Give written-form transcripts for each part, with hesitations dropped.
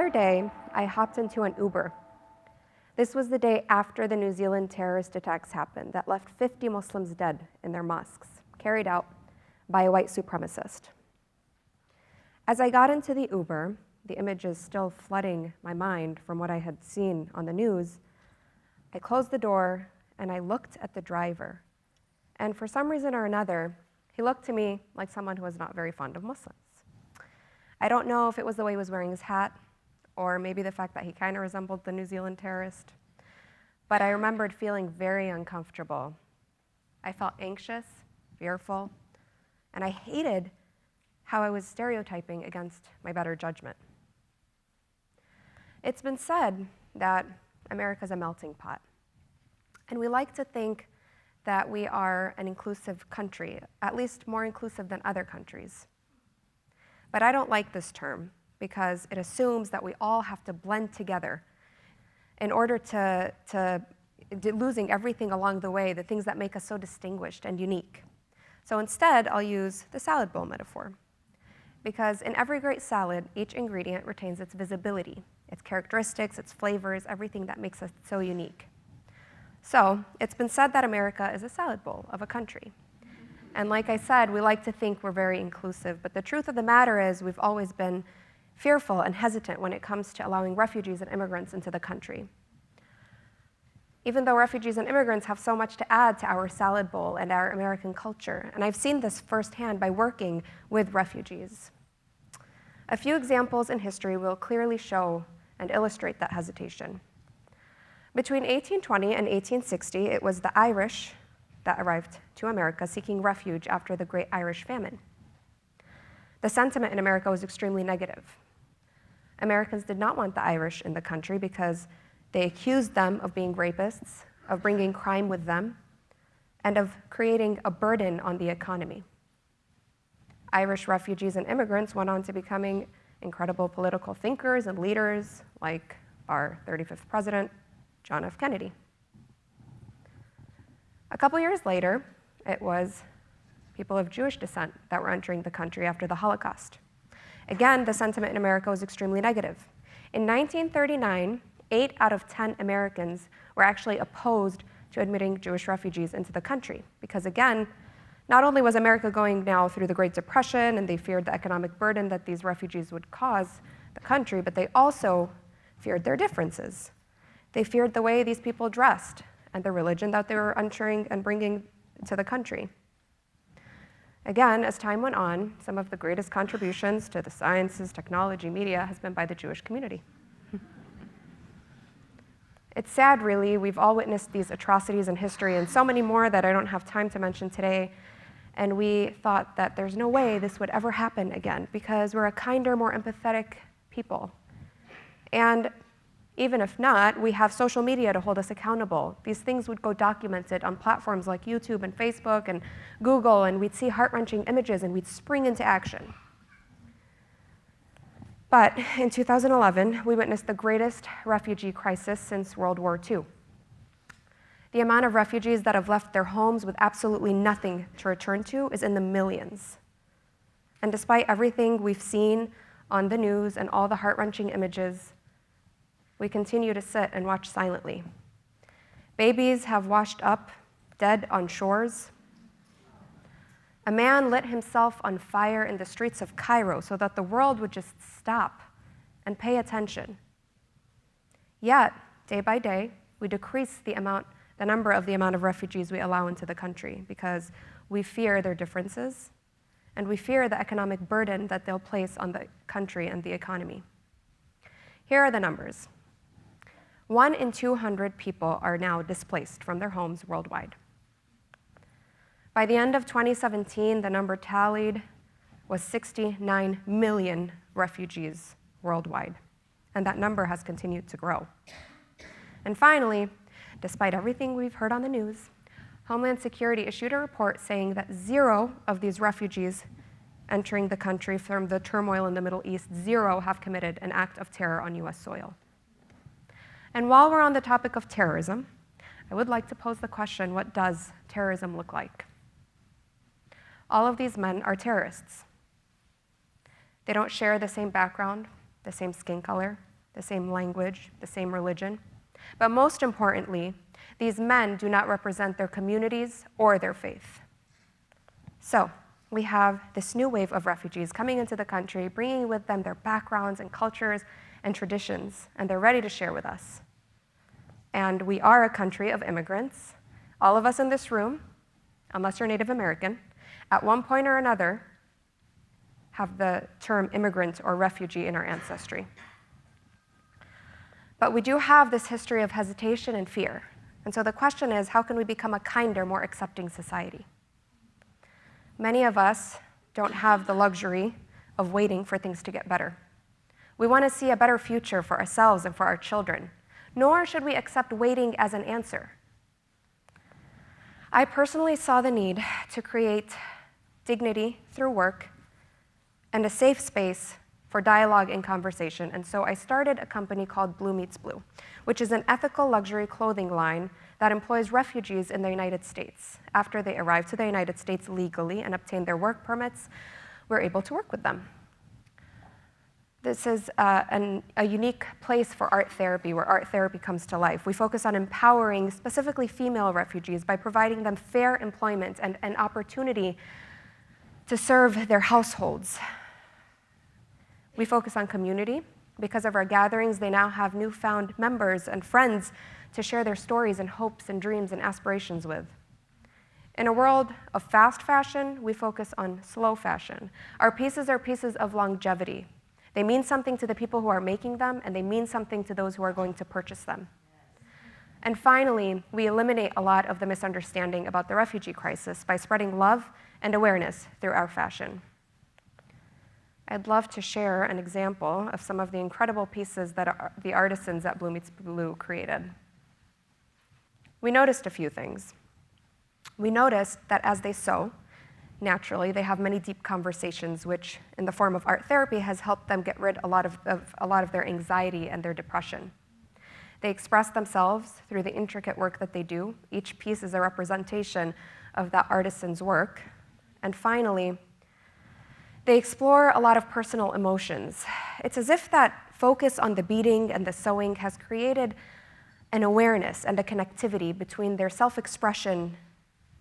other day, I hopped into an Uber. This was the day after the New Zealand terrorist attacks happened that left 50 Muslims dead in their mosques, carried out by a white supremacist. As I got into the Uber, the images still flooding my mind from what I had seen on the news, I closed the door and I looked at the driver. And for some reason or another, he looked to me like someone who was not very fond of Muslims. I don't know if it was the way he was wearing his hat, or maybe the fact that he kind of resembled the New Zealand terrorist, but I remembered feeling very uncomfortable. I felt anxious, fearful, and I hated how I was stereotyping against my better judgment. It's been said that America's a melting pot, and we like to think that we are an inclusive country, at least more inclusive than other countries. But I don't like this term because it assumes that we all have to blend together in order to losing everything along the way, the things that make us so distinguished and unique. So instead, I'll use the salad bowl metaphor. Because in every great salad, each ingredient retains its visibility, its characteristics, its flavors, everything that makes us so unique. So it's been said that America is a salad bowl of a country. And like I said, we like to think we're very inclusive, but the truth of the matter is we've always been fearful and hesitant when it comes to allowing refugees and immigrants into the country. Even though refugees and immigrants have so much to add to our salad bowl and our American culture, and I've seen this firsthand by working with refugees. A few examples in history will clearly show and illustrate that hesitation. Between 1820 and 1860, it was the Irish that arrived to America seeking refuge after the Great Irish Famine. The sentiment in America was extremely negative. Americans did not want the Irish in the country because they accused them of being rapists, of bringing crime with them, and of creating a burden on the economy. Irish refugees and immigrants went on to becoming incredible political thinkers and leaders, like our 35th president, John F. Kennedy. A couple years later, it was people of Jewish descent that were entering the country after the Holocaust. Again, the sentiment in America was extremely negative. In 1939, 8 out of 10 Americans were actually opposed to admitting Jewish refugees into the country, because again, not only was America going now through the Great Depression and they feared the economic burden that these refugees would cause the country, but they also feared their differences. They feared the way these people dressed and the religion that they were ushering and bringing to the country. Again, as time went on, some of the greatest contributions to the sciences, technology, media has been by the Jewish community. It's sad, really. We've all witnessed these atrocities in history and so many more that I don't have time to mention today. And we thought that there's no way this would ever happen again because we're a kinder, more empathetic people. And even if not, we have social media to hold us accountable. These things would go documented on platforms like YouTube and Facebook and Google, and we'd see heart-wrenching images and we'd spring into action. But in 2011, we witnessed the greatest refugee crisis since World War II. The amount of refugees that have left their homes with absolutely nothing to return to is in the millions. And despite everything we've seen on the news and all the heart-wrenching images, we continue to sit and watch silently. Babies have washed up, dead on shores. A man lit himself on fire in the streets of Cairo so that the world would just stop and pay attention. Yet, day by day, we decrease the number of refugees we allow into the country because we fear their differences and we fear the economic burden that they'll place on the country and the economy. Here are the numbers. 1 in 200 people are now displaced from their homes worldwide. By the end of 2017, the number tallied was 69 million refugees worldwide, and that number has continued to grow. And finally, despite everything we've heard on the news, Homeland Security issued a report saying that 0 of these refugees entering the country from the turmoil in the Middle East, 0 have committed an act of terror on US soil. And while we're on the topic of terrorism, I would like to pose the question, what does terrorism look like? All of these men are terrorists. They don't share the same background, the same skin color, the same language, the same religion. But most importantly, these men do not represent their communities or their faith. So we have this new wave of refugees coming into the country, bringing with them their backgrounds and cultures and traditions, and they're ready to share with us. And we are a country of immigrants. All of us in this room, unless you're Native American, at one point or another have the term immigrant or refugee in our ancestry. But we do have this history of hesitation and fear. And so the question is, how can we become a kinder, more accepting society? Many of us don't have the luxury of waiting for things to get better. We want to see a better future for ourselves and for our children, nor should we accept waiting as an answer. I personally saw the need to create dignity through work and a safe space for dialogue and conversation, and so I started a company called Blue Meets Blue, which is an ethical luxury clothing line that employs refugees in the United States. After they arrive to the United States legally and obtain their work permits, we're able to work with them. This is a unique place for art therapy, where art therapy comes to life. We focus on empowering specifically female refugees by providing them fair employment and an opportunity to serve their households. We focus on community. Because of our gatherings, they now have newfound members and friends to share their stories and hopes and dreams and aspirations with. In a world of fast fashion, we focus on slow fashion. Our pieces are pieces of longevity. They mean something to the people who are making them, and they mean something to those who are going to purchase them. And finally, we eliminate a lot of the misunderstanding about the refugee crisis by spreading love and awareness through our fashion. I'd love to share an example of some of the incredible pieces that the artisans at Blue Meets Blue created. We noticed a few things. We noticed that as they sew, naturally, they have many deep conversations, which in the form of art therapy has helped them get rid of a lot of their anxiety and their depression. They express themselves through the intricate work that they do. Each piece is a representation of that artisan's work. And finally, they explore a lot of personal emotions. It's as if that focus on the beading and the sewing has created an awareness and a connectivity between their self-expression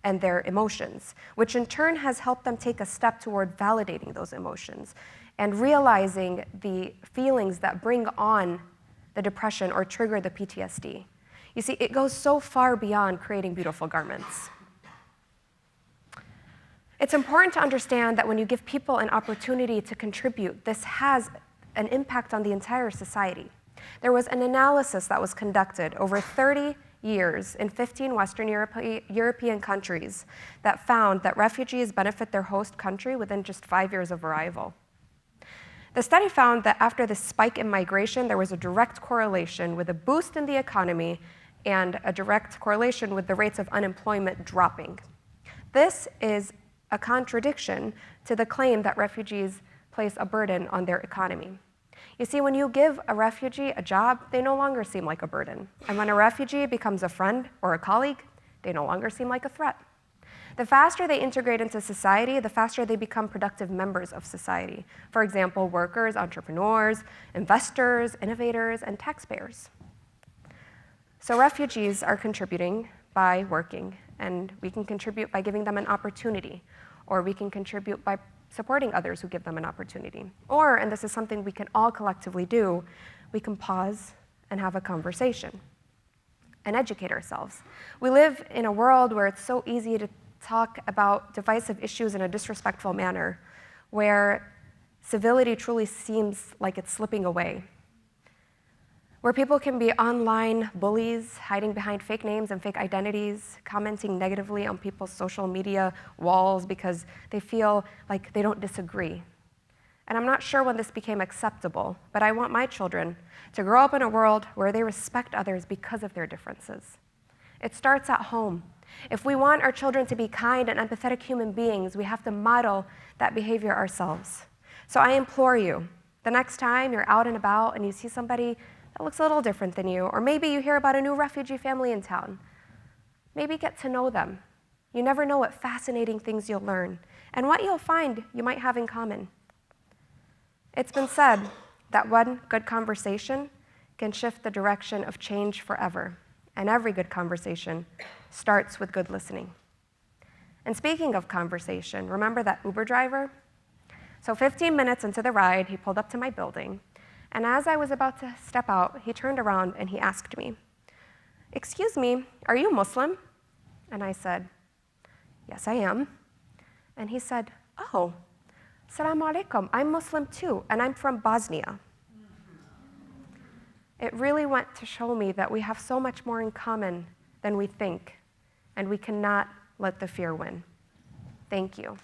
and their emotions, which in turn has helped them take a step toward validating those emotions and realizing the feelings that bring on the depression or trigger the PTSD. You see, it goes so far beyond creating beautiful garments. It's important to understand that when you give people an opportunity to contribute, this has an impact on the entire society. There was an analysis that was conducted over 30 years in 15 Western European countries that found that refugees benefit their host country within just 5 years of arrival. The study found that after the spike in migration, there was a direct correlation with a boost in the economy and a direct correlation with the rates of unemployment dropping. This is a contradiction to the claim that refugees place a burden on their economy. You see, when you give a refugee a job, they no longer seem like a burden. And when a refugee becomes a friend or a colleague, they no longer seem like a threat. The faster they integrate into society, the faster they become productive members of society. For example, workers, entrepreneurs, investors, innovators, and taxpayers. So refugees are contributing by working, and we can contribute by giving them an opportunity, or we can contribute by supporting others who give them an opportunity. Or, and this is something we can all collectively do, we can pause and have a conversation and educate ourselves. We live in a world where it's so easy to talk about divisive issues in a disrespectful manner, where civility truly seems like it's slipping away, where people can be online bullies, hiding behind fake names and fake identities, commenting negatively on people's social media walls because they feel like they don't disagree. And I'm not sure when this became acceptable, but I want my children to grow up in a world where they respect others because of their differences. It starts at home. If we want our children to be kind and empathetic human beings, we have to model that behavior ourselves. So I implore you, the next time you're out and about and you see somebody that looks a little different than you, or maybe you hear about a new refugee family in town, maybe get to know them. You never know what fascinating things you'll learn and what you'll find you might have in common. It's been said that one good conversation can shift the direction of change forever, and every good conversation starts with good listening. And speaking of conversation, remember that Uber driver? So 15 minutes into the ride, he pulled up to my building, and as I was about to step out, he turned around and he asked me, "Excuse me, are you Muslim?" And I said, "Yes, I am." And he said, "Oh, Assalamu alaikum, I'm Muslim too, and I'm from Bosnia." It really went to show me that we have so much more in common than we think, and we cannot let the fear win. Thank you.